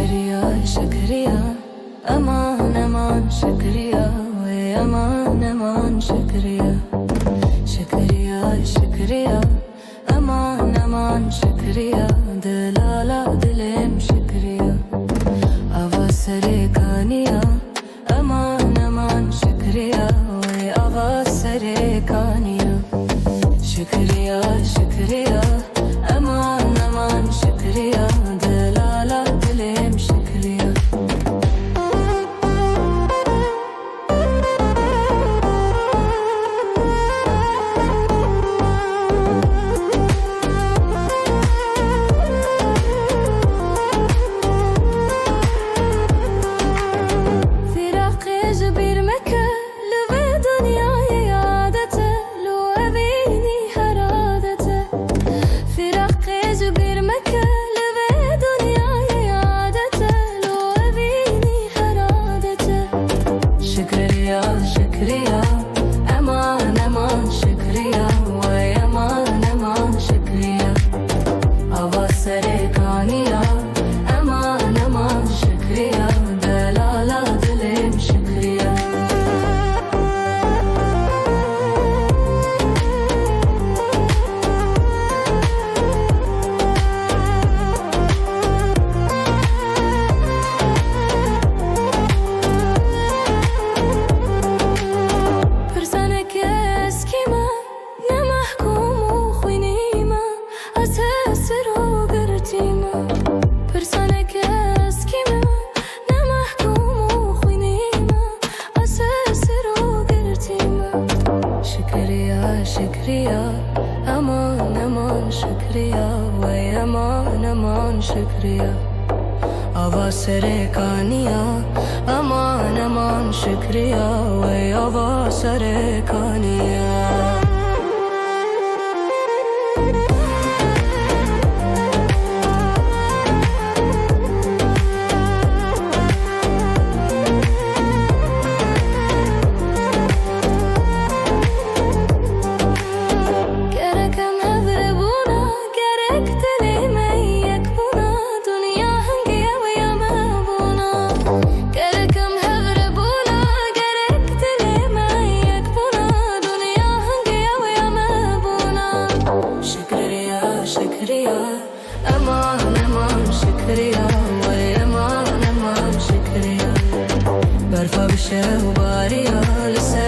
شكريا شكريا أمان أمان شكريا وي أمان أمان شكريا شكريا شكريا أمان أمان شكريا دلالا دلم شكريا أفاسري كانيا أمان أمان شكريا وي أفاسري كانيا شكريا شكريا أمان أمان شكريا دلالا دلم شكريا شكريا أمان أمان شكريا وي أمان أمان شكريا أفاسري كانيا أمان أمان شكريا دلالا دلم شكريا شكريا أمان أمان شكريا وي أمان أمان شكريا أفاسري كانيا أمان أمان شكريا وي أفاسري كانيا شكريا أمان أمان شكريا وي أمان أمان شكريا برفع بشه وباريا لسه